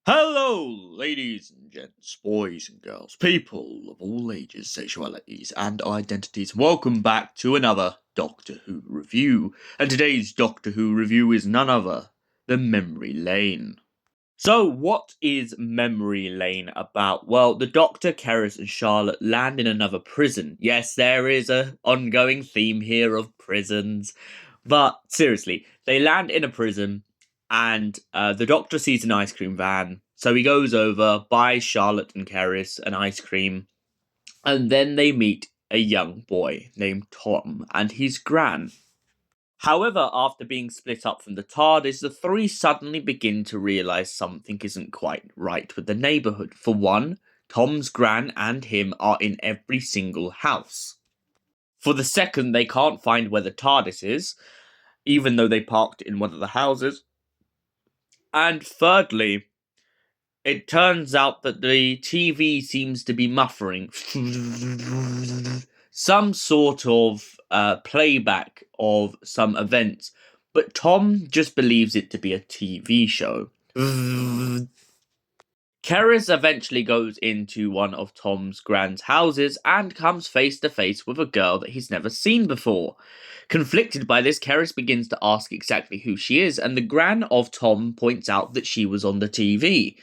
Hello, ladies and gents, boys and girls, people of all ages, sexualities, and identities. Welcome back to another Doctor Who review. And today's Doctor Who review is none other than Memory Lane. So, what is Memory Lane about? Well, the Doctor, Keris, and Charlotte land in another prison. Yes, there is an ongoing theme here of prisons. But seriously, they land in a prison, and the Doctor sees an ice cream van. So he goes over, buys Charlotte and Keris an ice cream, and then they meet a young boy named Tom and his gran. However, after being split up from the TARDIS, the three suddenly begin to realise something isn't quite right with the neighbourhood. For one, Tom's gran and him are in every single house. For the second, they can't find where the TARDIS is, even though they parked in one of the houses. And thirdly, it turns out that the TV seems to be muffling some sort of playback of some events, but Tom just believes it to be a TV show. Keris eventually goes into one of Tom's gran's houses and comes face to face with a girl that he's never seen before. Conflicted by this, Keris begins to ask exactly who she is, and the gran of Tom points out that she was on the TV.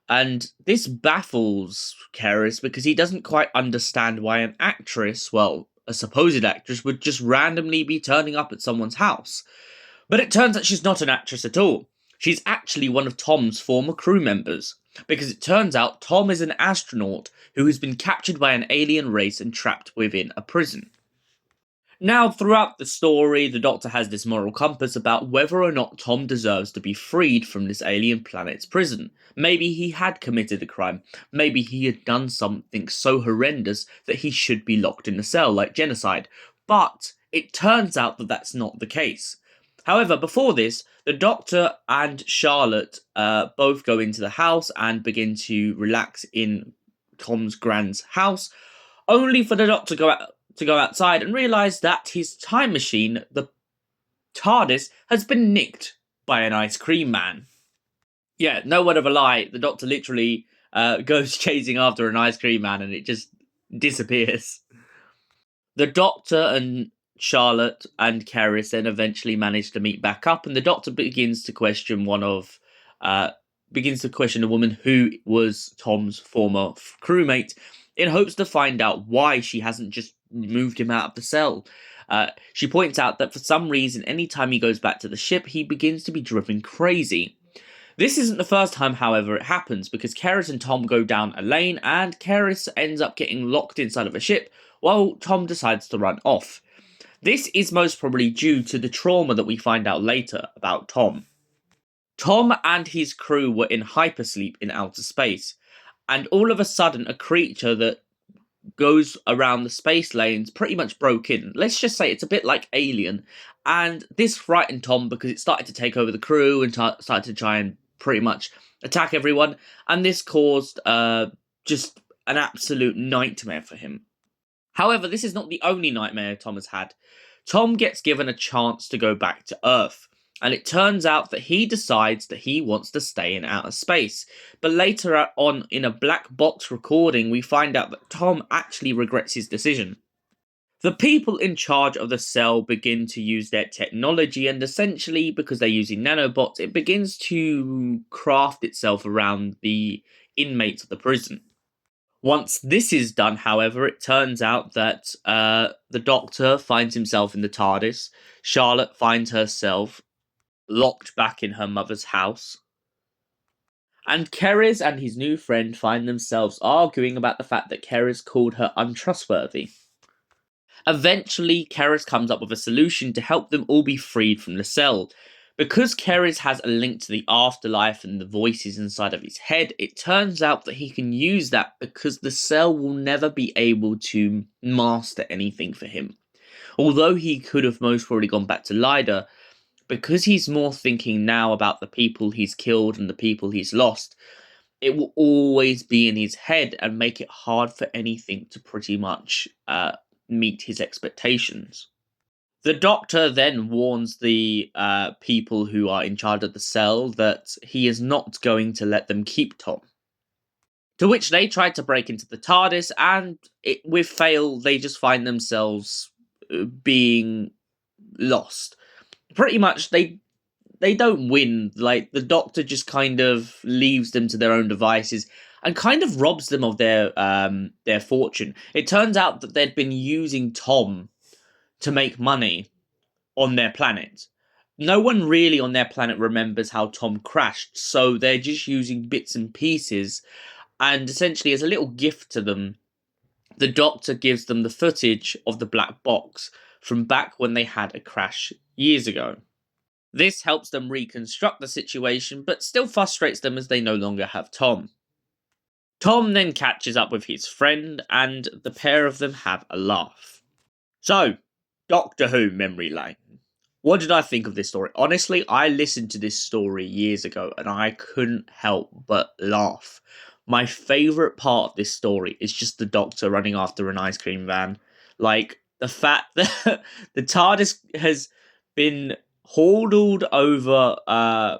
And this baffles Keris because he doesn't quite understand why an actress, well, a supposed actress, would just randomly be turning up at someone's house. But it turns out she's not an actress at all. She's actually one of Tom's former crew members, because it turns out Tom is an astronaut who has been captured by an alien race and trapped within a prison. Now, throughout the story, the Doctor has this moral compass about whether or not Tom deserves to be freed from this alien planet's prison. Maybe he had committed a crime. Maybe he had done something so horrendous that he should be locked in a cell, like genocide. But it turns out that that's not the case. However, before this, the Doctor and Charlotte both go into the house and begin to relax in Tom's gran's house, only for the Doctor to go outside and realise that his time machine, the TARDIS, has been nicked by an ice cream man. Yeah, no word of a lie, the Doctor literally goes chasing after an ice cream man and it just disappears. The Doctor and Charlotte and Keris then eventually manage to meet back up, and the Doctor begins to question a woman who was Tom's former crewmate, in hopes to find out why she hasn't just moved him out of the cell. She points out that for some reason, anytime he goes back to the ship, he begins to be driven crazy. This isn't the first time, however, it happens, because Keris and Tom go down a lane, and Keris ends up getting locked inside of a ship, while Tom decides to run off. This is most probably due to the trauma that we find out later about Tom. Tom and his crew were in hypersleep in outer space, and all of a sudden a creature that goes around the space lanes pretty much broke in. Let's just say it's a bit like Alien, and this frightened Tom because it started to take over the crew and started to try and pretty much attack everyone, and this caused just an absolute nightmare for him. However, this is not the only nightmare Tom has had. Tom gets given a chance to go back to Earth, and it turns out that he decides that he wants to stay in outer space. But later on, in a black box recording, we find out that Tom actually regrets his decision. The people in charge of the cell begin to use their technology, and essentially, because they're using nanobots, it begins to craft itself around the inmates of the prison. Once this is done, however, it turns out that the Doctor finds himself in the TARDIS, Charlotte finds herself locked back in her mother's house, and Keris and his new friend find themselves arguing about the fact that Keris called her untrustworthy. Eventually, Keris comes up with a solution to help them all be freed from the cell. Because Keris has a link to the afterlife and the voices inside of his head, it turns out that he can use that because the cell will never be able to master anything for him. Although he could have most probably gone back to Lyda, because he's more thinking now about the people he's killed and the people he's lost, it will always be in his head and make it hard for anything to pretty much meet his expectations. The Doctor then warns the people who are in charge of the cell that he is not going to let them keep Tom. To which they try to break into the TARDIS, and with fail, they just find themselves being lost. Pretty much, they don't win. Like, the Doctor just kind of leaves them to their own devices and kind of robs them of their fortune. It turns out that they'd been using Tom to make money on their planet. No one really on their planet remembers how Tom crashed, so they're just using bits and pieces, and essentially as a little gift to them, the Doctor gives them the footage of the black box from back when they had a crash years ago. This helps them reconstruct the situation, but still frustrates them as they no longer have Tom. Tom then catches up with his friend, and the pair of them have a laugh. So, Doctor Who Memory Lane. What did I think of this story? Honestly, I listened to this story years ago and I couldn't help but laugh. My favourite part of this story is just the Doctor running after an ice cream van. Like, the fact that the TARDIS has been hauled over a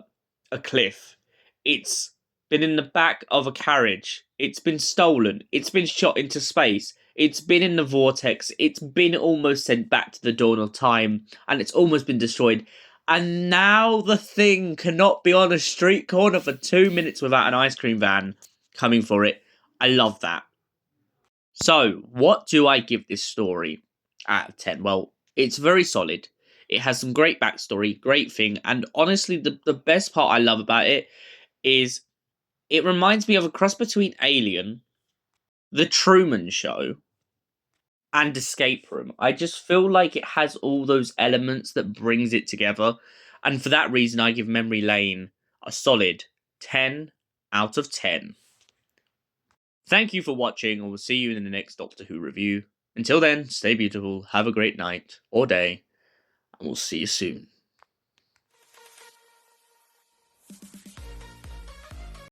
cliff. It's been in the back of a carriage. It's been stolen. It's been shot into space. It's been in the vortex. It's been almost sent back to the dawn of time. And it's almost been destroyed. And now the thing cannot be on a street corner for 2 minutes without an ice cream van coming for it. I love that. So, what do I give this story out of 10? Well, it's very solid. It has some great backstory, great thing. And honestly, the best part I love about it is it reminds me of a cross between Alien, The Truman Show, and Escape Room. I just feel like it has all those elements that brings it together. And for that reason, I give Memory Lane a solid 10 out of 10. Thank you for watching, and we'll see you in the next Doctor Who review. Until then, stay beautiful, have a great night or day, and we'll see you soon.